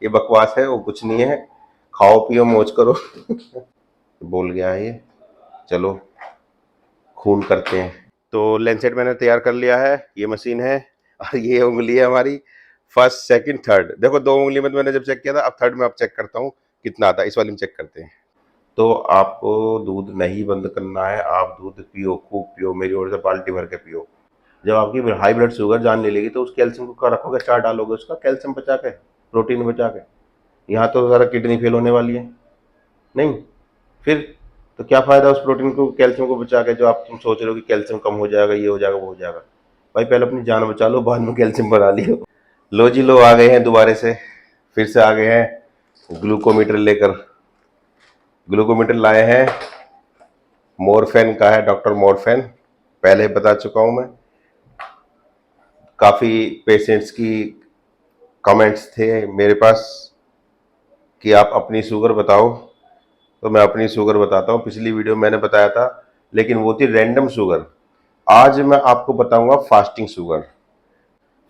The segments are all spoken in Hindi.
ये बकवास है, वो कुछ नहीं है। खाओ पियो मौज करो। बोल गया है ये। चलो खून करते हैं। तो लेंसेट मैंने तैयार कर लिया है, ये मशीन है और ये उंगली है हमारी। फर्स्ट सेकंड थर्ड, देखो 2 उंगली में तो मैंने जब चेक किया था, अब थर्ड में अब चेक करता हूँ कितना आता है। इस वाली में चेक करते हैं। तो आपको दूध नहीं बंद करना है, आप दूध पियो, खूब पियो, मेरी ओर से बाल्टी भर के पियो। जब आपकी हाई ब्लड शुगर जान ले लेगी तो उस कैल्शियम को क्या रखोगे, चार डालोगे उसका कैल्शियम बचा के, प्रोटीन बचा के। यहाँ तो सारा किडनी फेल होने वाली है। नहीं, फिर तो क्या फायदा उस प्रोटीन को कैल्शियम को बचा के, जो आप तुम सोच रहे हो कि कैल्शियम कम हो जाएगा, ये हो जाएगा, वो हो जाएगा। भाई पहले अपनी जान बचा लो, बाद में कैल्शियम बना लियो। लो जी लो, आ गए हैं दोबारा से, फिर से आ गए हैं ग्लूकोमीटर लेकर। ग्लूकोमीटर लाए हैं, मोरफेन का है, डॉक्टर मोरफेन। पहले बता चुका हूं मैं। काफी पेशेंट्स की कमेंट्स थे मेरे पास कि आप अपनी शुगर बताओ, तो मैं अपनी शुगर बताता हूँ। पिछली वीडियो मैंने बताया था, लेकिन वो थी रैंडम शुगर। आज मैं आपको बताऊंगा fasting sugar.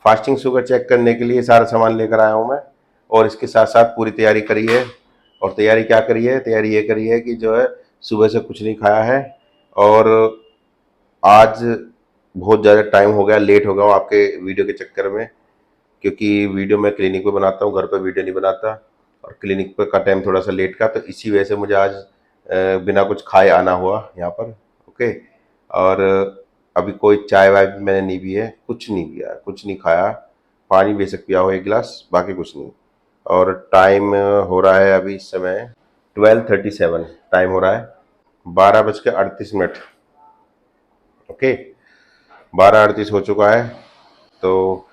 Fasting sugar check करने के लिए सारा सामान लेकर आया हूं मैं, और इसके साथ साथ पूरी तैयारी करी है। और तैयारी क्या करी है? तैयारी ये करी है कि जो है सुबह से कुछ नहीं खाया है, और आज बहुत ज़्यादा टाइम हो गया, लेट हो गया हूँ आपके वीडियो के चक्कर में, क्योंकि वीडियो मैं क्लिनिक पे बनाता हूँ, घर पे वीडियो नहीं बनाता। और क्लिनिक पे का टाइम थोड़ा सा लेट का, तो इसी वजह से मुझे आज बिना कुछ खाए आना हुआ यहाँ पर। ओके। और अभी कोई चाय वाय भी मैंने नहीं पी है, कुछ नहीं पिया, कुछ नहीं खाया। पानी बेशक पिया हो 1 गिलास, बाकी कुछ नहीं। और टाइम हो रहा है अभी इस समय 12:37 टाइम हो रहा है, 12:38। ओके, 12:38 हो चुका है। तो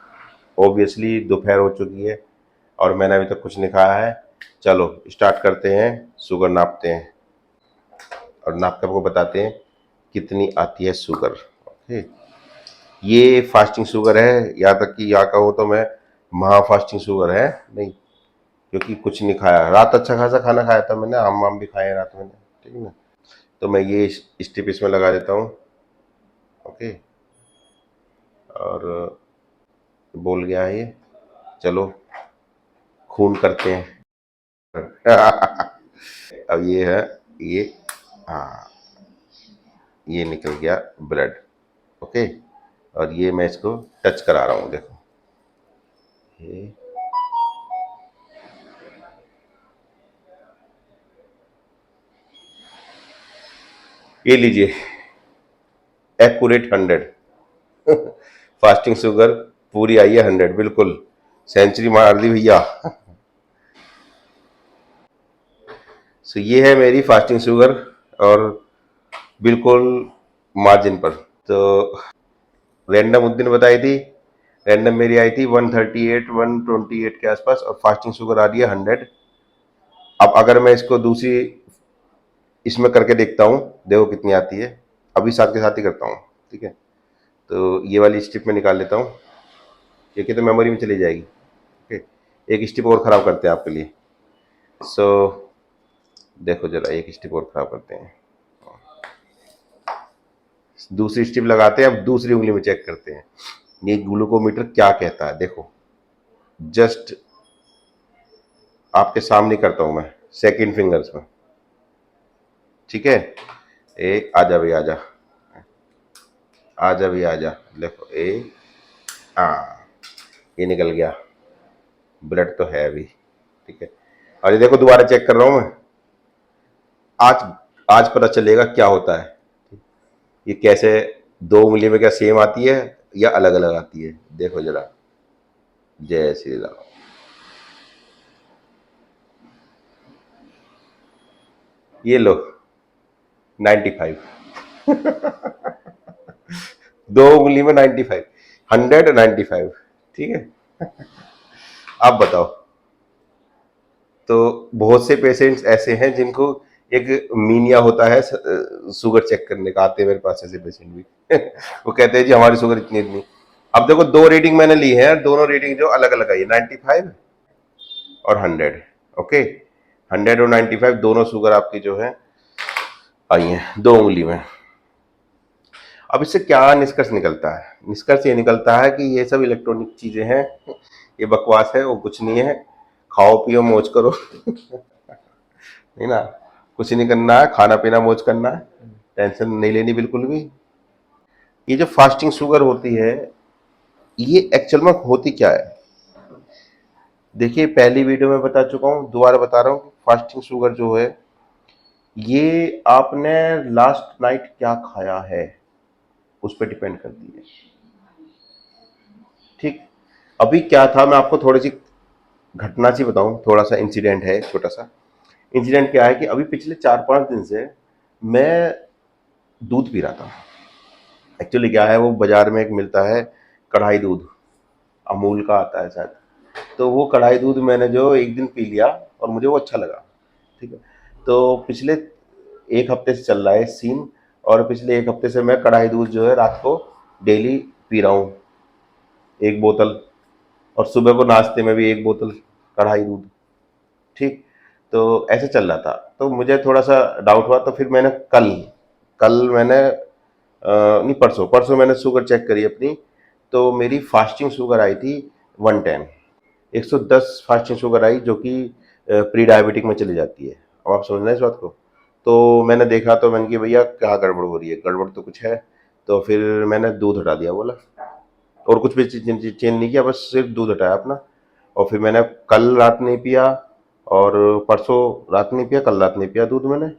ऑब्वियसली दोपहर हो चुकी है और मैंने अभी तक कुछ नहीं खाया है। चलो स्टार्ट करते हैं, शुगर नापते हैं और नाप के आपको बताते हैं कितनी आती है शुगर। ओके, ये फास्टिंग शुगर है, यहाँ तक कि यहाँ कहूँ तो मैं महा फास्टिंग शुगर है नहीं, क्योंकि कुछ नहीं खाया। रात अच्छा खासा खाना खाया था मैंने, आम वाम भी खाए हैं रात में, ठीक है ना। तो मैं ये स्टिप इसमें लगा देता हूँ। ओके, और बोल गया है ये। चलो खून करते हैं। अब ये है, ये, हाँ, ये निकल गया ब्लड। ओके, और ये मैं इसको टच करा रहा हूँ, देखो ये लीजिए, एक्यूरेट 100। फास्टिंग शुगर पूरी आई है 100, बिल्कुल सेंचुरी मार दी भैया। सो ये है मेरी फास्टिंग शुगर, और बिल्कुल मार्जिन पर। तो रैंडम उस दिन बताई थी, रैंडम मेरी आई थी 138 128 के आसपास, और फास्टिंग शुगर आ रही है 100। अब अगर मैं इसको दूसरी इसमें करके देखता हूँ, देखो कितनी आती है। अभी साथ के साथ ही करता हूँ, ठीक है। तो ये वाली स्ट्रिप में निकाल लेता हूँ, क्योंकि तो मेमोरी में चली जाएगी। ओके, एक स्ट्रिप और ख़राब करते हैं आपके लिए। सो देखो जरा, एक स्ट्रिप और ख़राब करते हैं, दूसरी स्ट्रिप लगाते हैं। अब दूसरी उंगली में चेक करते हैं ये ग्लूकोमीटर क्या कहता है। देखो जस्ट आपके सामने करता हूँ मैं, सेकंड फिंगर्स में, ठीक है। ए आजा भाई आजा, आजा भी आजा, देखो ए, हाँ, ये निकल गया। ब्लड तो है अभी, ठीक है। और ये देखो दोबारा चेक कर रहा हूँ मैं। आज आज पता चलेगा क्या होता है, ये कैसे 2 उंगली में क्या सेम आती है या अलग अलग आती है। देखो जरा, जय श्री राम। ये लो 95। 2 उंगली में 95, 195, ठीक है। आप बताओ। तो बहुत से पेशेंट्स ऐसे हैं जिनको एक मीनिया होता है शुगर चेक करने का, आते हैं मेरे पास ऐसे पेशेंट भी। वो कहते हैं जी हमारी शुगर इतनी इतनी। अब देखो दो रीडिंग मैंने ली है, दोनों रीडिंग जो अलग अलग आई है, 95 और 100। ओके, 100 और 95 दोनों शुगर आपकी जो है आई है 2 उंगली में। अब इससे क्या निष्कर्ष निकलता है? निष्कर्ष ये निकलता है कि ये सब इलेक्ट्रॉनिक चीजें हैं, ये बकवास है, वो कुछ नहीं है। खाओ पियो मौज करो। नहीं ना, कुछ नहीं करना है, खाना पीना मौज करना है, टेंशन नहीं लेनी बिल्कुल भी। ये जो फास्टिंग शुगर होती है, ये एक्चुअल में होती क्या है? देखिए पहली वीडियो में बता चुका हूँ, दोबारा बता रहा हूँ। फास्टिंग शुगर जो है, ये आपने लास्ट नाइट क्या खाया है उस पर डिपेंड करती है। ठीक, अभी क्या था, मैं आपको थोड़ी सी घटना सी बताऊं, थोड़ा सा इंसिडेंट है, छोटा सा इंसिडेंट। क्या है कि अभी पिछले 4-5 दिन से मैं दूध पी रहा था। एक्चुअली क्या है, वो बाजार में एक मिलता है कढ़ाई दूध, अमूल का आता है शायद। तो वो कढ़ाई दूध मैंने जो एक दिन पी लिया और मुझे वो अच्छा लगा। ठीक है, तो पिछले एक हफ्ते से चल रहा है सीन, और पिछले एक हफ्ते से मैं कढ़ाई दूध जो है रात को डेली पी रहा हूँ, 1 बोतल, और सुबह को नाश्ते में भी 1 बोतल कढ़ाई दूध। ठीक, तो ऐसे चल रहा था। तो मुझे थोड़ा सा डाउट हुआ, तो फिर मैंने कल कल मैंने नहीं, परसों परसों मैंने शुगर चेक करी अपनी। तो मेरी फास्टिंग शुगर आई थी 110, 110 फास्टिंग शुगर आई, जो कि प्री डायबिटिक में चली जाती है। अब आप समझ रहे हैं इस बात को। तो मैंने देखा, तो मैंने कहा भैया क्या गड़बड़ हो रही है, गड़बड़ तो कुछ है। तो फिर मैंने दूध हटा दिया, बोला, और कुछ भी चेंज नहीं किया, बस सिर्फ दूध हटाया अपना। और फिर मैंने कल रात नहीं पिया, और परसों रात नहीं पिया, कल रात नहीं पिया दूध मैंने।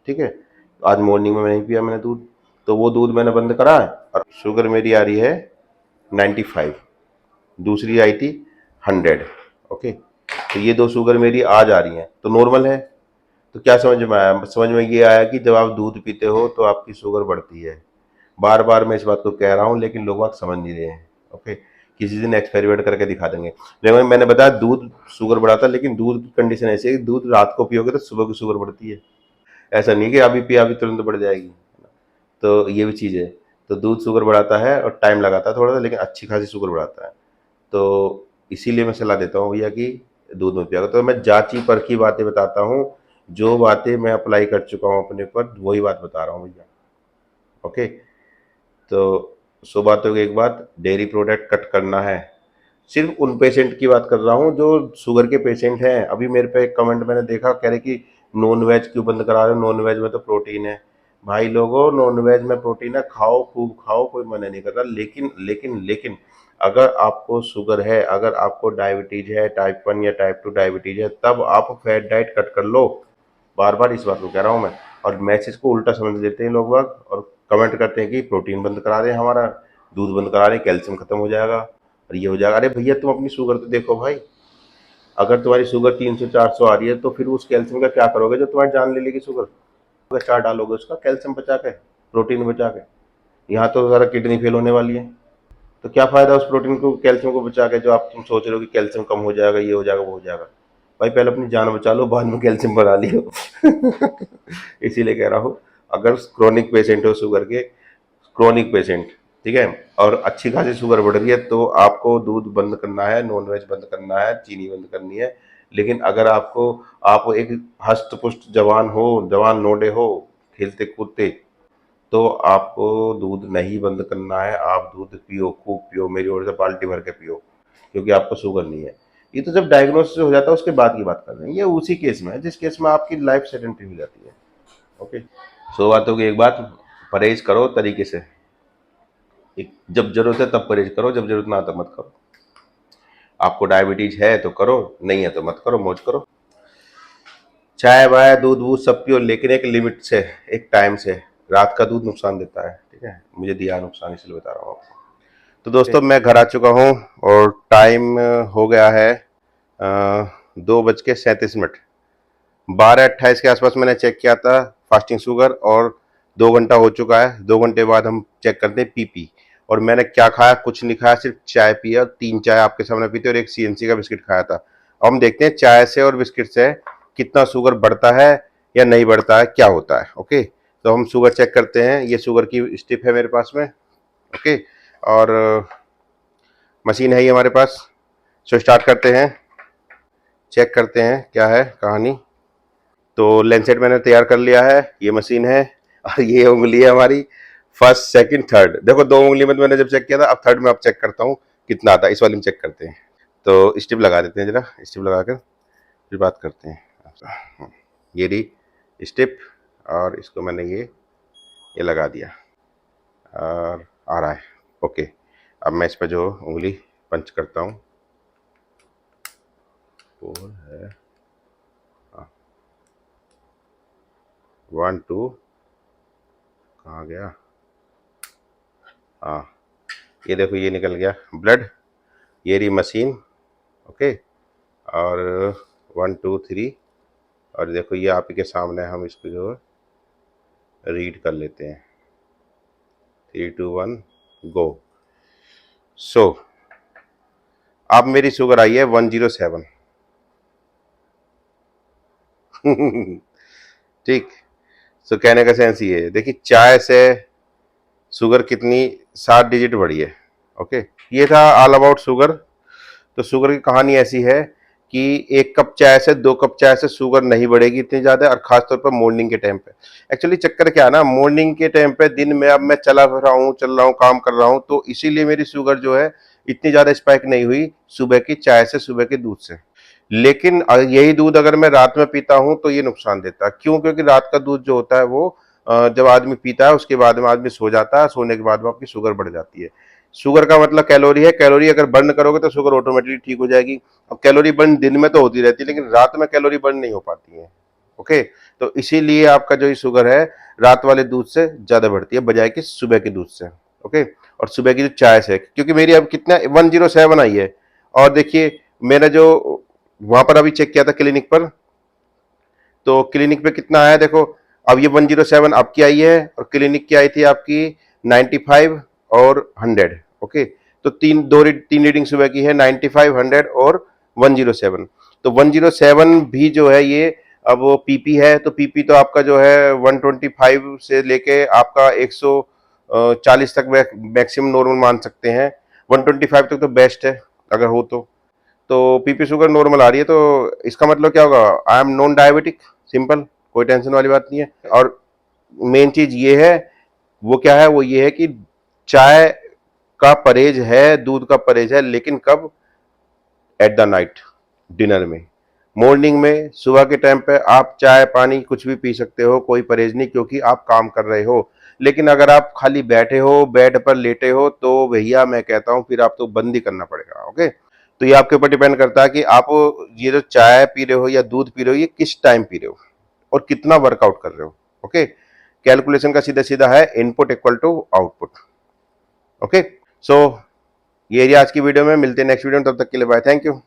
ठीक है, आज मॉर्निंग में नहीं पिया मैंने दूध। तो वो दूध मैंने बंद करा है, और शुगर मेरी आ रही है 95, दूसरी आई थी 100। ओके, तो ये दो शुगर मेरी आज आ रही हैं, तो नॉर्मल है। तो क्या समझ में आया? समझ में ये आया कि जब आप दूध पीते हो तो आपकी शुगर बढ़ती है। बार बार मैं इस बात को कह रहा हूँ, लेकिन लोग बात समझ नहीं रहे हैं। ओके, किसी दिन एक्सपेरिमेंट करके दिखा देंगे। लेकिन मैंने बताया दूध शुगर बढ़ाता है, लेकिन दूध की कंडीशन ऐसी है कि दूध रात को पियोगे तो सुबह की शुगर बढ़ती है। ऐसा नहीं कि अभी पिया अभी तुरंत बढ़ जाएगी। तो ये भी चीज़ है। तो दूध शुगर बढ़ाता है और टाइम लगाता है थोड़ा सा, लेकिन अच्छी खासी शुगर बढ़ाता है। तो इसीलिए मैं सलाह देता हूँ भैया कि दूध मत पिया करो। तो मैं जांची परखी बातें बताता हूँ, जो बातें मैं अप्लाई कर चुका हूँ अपने पर, वही बात बता रहा हूँ भैया। ओके, तो 100 बातों की एक बात, डेयरी प्रोडक्ट कट करना है। सिर्फ उन पेशेंट की बात कर रहा हूँ जो शुगर के पेशेंट हैं। अभी मेरे पे एक कमेंट मैंने देखा, कह रहे कि नॉन वेज क्यों बंद करा रहे हो, नॉन वेज में तो प्रोटीन है। भाई लोगों, नॉन वेज में प्रोटीन है, खाओ खूब खाओ, कोई मना नहीं कर रहा, लेकिन लेकिन लेकिन अगर आपको शुगर है, अगर आपको डायबिटीज है, टाइप 1 या टाइप 2 डायबिटीज है, तब आप फैट डाइट कट कर लो। बार बार इस बात को कह रहा हूँ मैं। और मैसेज को उल्टा समझ लेते हैं लोग बाग, और कमेंट करते हैं कि प्रोटीन बंद करा दें हमारा, दूध बंद करा दें, कैल्शियम खत्म हो जाएगा और ये हो जाएगा। अरे भैया, तुम अपनी शुगर तो देखो भाई। अगर तुम्हारी शुगर 300-400 आ रही है, तो फिर उस कैल्शियम का क्या करोगे जो तुम्हारी जान ले लेगी शुगर? क्या डालोगे उसका, कैल्शियम बचा के, प्रोटीन बचा के? यहाँ तो सारा किडनी फेल होने वाली है। तो क्या फायदा उस प्रोटीन को, कैल्शियम को बचा के, जो आप तुम सोच रहे हो कि कैल्शियम कम हो जाएगा, ये हो जाएगा, वो हो जाएगा। भाई पहले अपनी जान बचा लो, बाद में कैल्शियम बना लियो। इसीलिए कह रहा हूँ, अगर क्रोनिक पेशेंट हो शुगर के, क्रोनिक पेशेंट, ठीक है, और अच्छी खासी शुगर बढ़ रही है, तो आपको दूध बंद करना है, नॉन वेज बंद करना है, चीनी बंद करनी है। लेकिन अगर आपको, आप एक हष्ट पुष्ट जवान हो, जवान नोडे हो, खेलते कूदते, तो आपको दूध नहीं बंद करना है। आप दूध पियो, खूब पियो, मेरी ओर से बाल्टी भर के पियो, क्योंकि आपको शुगर नहीं है। ये तो जब डायग्नोसिस हो जाता है उसके बाद की बात कर रहे हैं, ये उसी केस में है जिस केस में आपकी लाइफ सेडेंटरी हो जाती है। ओके, 100 बातों की एक बात, परहेज करो तरीके से। एक, जब जरूरत है तब परहेज करो, जब जरूरत ना तब मत करो। आपको डायबिटीज है तो करो, नहीं है तो मत करो, मौज करो। चाय वाय दूध वूध सब पियो, लेकिन एक लिमिट से, एक टाइम से। रात का दूध नुकसान देता है, ठीक है, मुझे दिया नुकसान, इसलिए बता रहा हूँ आपको। तो दोस्तों मैं घर आ चुका हूँ, और टाइम हो गया है 2:37। 12:28 के आसपास मैंने चेक किया था फास्टिंग शुगर, और 2 घंटा हो चुका है। 2 घंटे बाद हम चेक करते हैं पीपी। और मैंने क्या खाया? कुछ नहीं खाया, सिर्फ चाय पिया, 3 चाय आपके सामने पीते, और एक सीएनसी का बिस्किट खाया था। अब हम देखते हैं चाय से और बिस्किट से कितना शुगर बढ़ता है या नहीं बढ़ता है, क्या होता है। ओके, तो हम शुगर चेक करते हैं। ये शुगर की स्टिप है मेरे पास में। ओके, और मशीन है ये हमारे पास। सो स्टार्ट करते हैं, चेक करते हैं क्या है कहानी। तो लेंसेट मैंने तैयार कर लिया है, ये मशीन है, और ये उंगली है हमारी, फर्स्ट सेकंड थर्ड। देखो 2 उंगली में तो मैंने जब चेक किया था, अब थर्ड में अब चेक करता हूँ कितना आता है। इस वाले में चेक करते हैं। तो स्टिप लगा देते हैं, जरा स्टिप लगा कर फिर बात करते हैं। ये रही स्टेप, और इसको मैंने ये लगा दिया और आ रहा है। ओके, अब मैं इस पर जो उंगली पंच करता हूँ वो है 1 2, कहाँ गया? हाँ, ये देखो ये निकल गया ब्लड। ये रही मशीन। ओके, और 1 2 3, और देखो ये आप ही के सामने हम इसको जो रीड कर लेते हैं। 3 2 1 गो। सो अब मेरी शुगर आई है 107। ठीक। सो कहने का सेंस ये है, देखिए चाय से शुगर कितनी 7 डिजिट बढ़ी है। ओके, ये था ऑल अबाउट शुगर। तो शुगर की कहानी ऐसी है कि 1 कप चाय से 2 कप चाय से शुगर नहीं बढ़ेगी इतनी ज़्यादा, और खासतौर पर मॉर्निंग के टाइम पे। एक्चुअली चक्कर क्या है ना, मॉर्निंग के टाइम पे दिन में अब मैं चल रहा हूँ, काम कर रहा हूँ, तो इसीलिए मेरी शुगर जो है इतनी ज़्यादा स्पाइक नहीं हुई सुबह की चाय से, सुबह के दूध से। लेकिन यही दूध अगर मैं रात में पीता हूं तो ये नुकसान देता है। क्यों? क्योंकि रात का दूध जो होता है वो जब आदमी पीता है उसके बाद में आदमी सो जाता है, सोने के बाद में आपकी शुगर बढ़ जाती है। शुगर का मतलब कैलोरी है, कैलोरी अगर बर्न करोगे तो शुगर ऑटोमेटिकली ठीक हो जाएगी। अब कैलोरी बर्न दिन में तो होती रहती है, लेकिन रात में कैलोरी बर्न नहीं हो पाती है। ओके, तो इसीलिए आपका जो ये शुगर है रात वाले दूध से ज्यादा बढ़ती है बजाय कि सुबह के दूध से। ओके, और सुबह की जो चाय से, क्योंकि मेरी अब कितना 107 आई है। और देखिए मेरा जो वहां पर अभी चेक किया था क्लिनिक पर, तो क्लिनिक पे कितना आया देखो। अब ये 107 आपकी आई है, और क्लिनिक की आई थी आपकी 95 और 100। ओके, तो तीन रीडिंग सुबह की है, 95, 100 और 107। तो 107 भी जो है ये, अब वो पीपी है, तो पीपी तो आपका जो है 125 से लेके आपका 140 तक मैक्सिमम नॉर्मल मान सकते हैं। 125 तक तो बेस्ट है अगर हो तो पीपी शुगर नॉर्मल आ रही है, तो इसका मतलब क्या होगा? I am non diabetic. Simple, कोई टेंशन वाली बात नहीं है। और मेन चीज ये है, वो क्या है? वो ये है कि चाय का परहेज है, दूध का परहेज है, लेकिन कब? एट द नाइट, डिनर में। मॉर्निंग में सुबह के टाइम पे आप चाय पानी कुछ भी पी सकते हो, कोई परहेज नहीं, क्योंकि आप काम कर रहे हो। लेकिन अगर आप खाली बैठे हो, बेड पर लेटे हो, तो भैया मैं कहता हूं फिर आपको बंद ही करना पड़ेगा। ओके, तो ये आपके ऊपर डिपेंड करता है कि आप ये जो चाय पी रहे हो या दूध पी रहे हो, ये किस टाइम पी रहे हो और कितना वर्कआउट कर रहे हो। ओके, कैलकुलेशन का सीधा सीधा है, input equal to output. Okay, so ये आज की वीडियो में, मिलते हैं नेक्स्ट वीडियो में, तब तक के लिए बाय, थैंक यू।